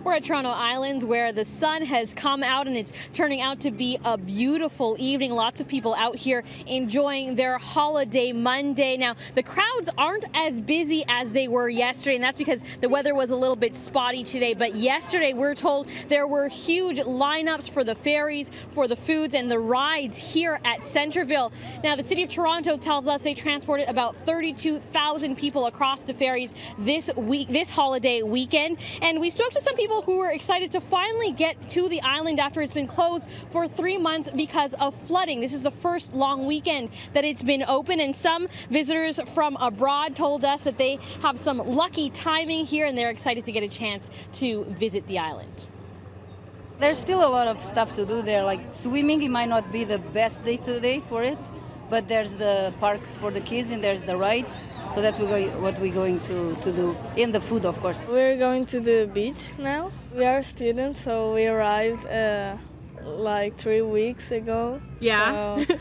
We're at Toronto Islands where the sun has come out and it's turning out to be a beautiful evening. Lots of people out here enjoying their holiday Monday. Now, the crowds aren't as busy as they were yesterday, and that's because the weather was a little bit spotty today. But yesterday, we're told there were huge lineups for the ferries, for the foods and the rides here at Centreville. Now, the City of Toronto tells us they transported about 32,000 people across the ferries this holiday weekend. And we spoke to some people who were excited to finally get to the island after it's been closed for 3 months because of flooding. This is the first long weekend that it's been open, and some visitors from abroad told us that they have some lucky timing here and they're excited to get a chance to visit the island. There's still a lot of stuff to do there, like swimming. It might not be the best day today for it, but there's the parks for the kids and there's the rides. So that's what we're going to do. And the food, of course. We're going to the beach now. We are students, so we arrived like 3 weeks ago. Yeah? So,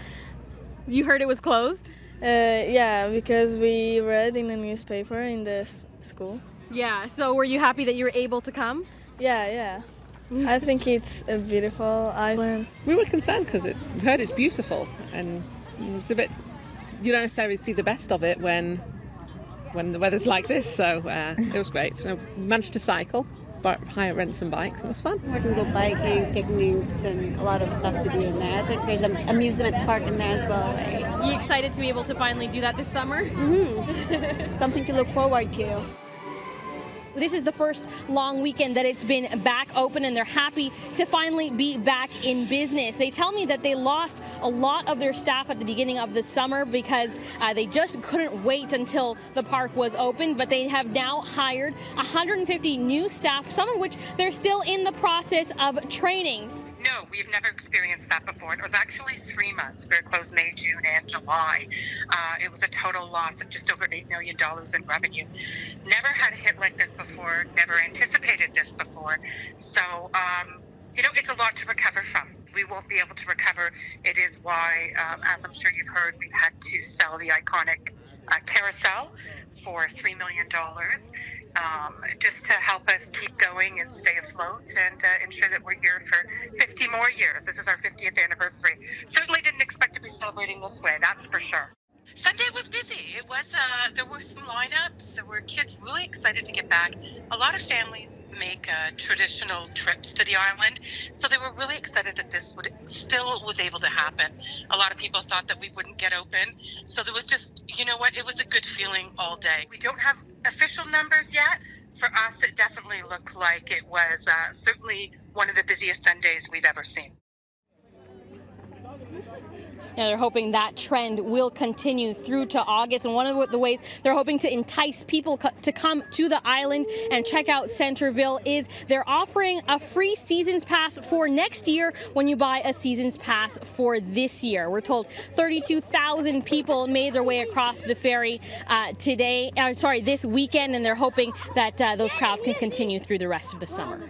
you heard it was closed? yeah, because we read in the newspaper in the school. Yeah, so were you happy that you were able to come? Yeah. I think it's a beautiful island. We were concerned because we heard it's beautiful, and it's a bit, you don't necessarily see the best of it when the weather's like this, so it was great. We managed to cycle, rent some bikes. It was fun. We can go biking, picnics, and a lot of stuff to do in there. I think there's an amusement park in there as well, right? Are you excited to be able to finally do that this summer? Mm-hmm. Something to look forward to. This is the first long weekend that it's been back open, and they're happy to finally be back in business. They tell me that they lost a lot of their staff at the beginning of the summer because they just couldn't wait until the park was open, but they have now hired 150 new staff, some of which they're still in the process of training. No, we've never experienced that before. It was actually 3 months. We were closed May, June, and July. It was a total loss of just over $8 million in revenue. Never had a hit like this before, never anticipated this before. So, it's a lot to recover from. We won't be able to recover. It is why, as I'm sure you've heard, we've had to sell the iconic carousel for $3 million. Just to help us keep going and stay afloat and ensure that we're here for 50 more years. This is our 50th anniversary. Certainly didn't expect to be celebrating this way, that's for sure. Sunday was busy. It was, there were some lineups. There were kids really excited to get back. A lot of families make traditional trips to the island, so they were really excited that this still was able to happen. A lot of people thought that we wouldn't get open, so there was just, it was a good feeling all day. We don't have official numbers yet. For us, it definitely looked like it was certainly one of the busiest Sundays we've ever seen. Now, they're hoping that trend will continue through to August, and one of the ways they're hoping to entice people to come to the island and check out Centreville is they're offering a free seasons pass for next year when you buy a seasons pass for this year. We're told 32,000 people made their way across the ferry this weekend, and they're hoping that those crowds can continue through the rest of the summer.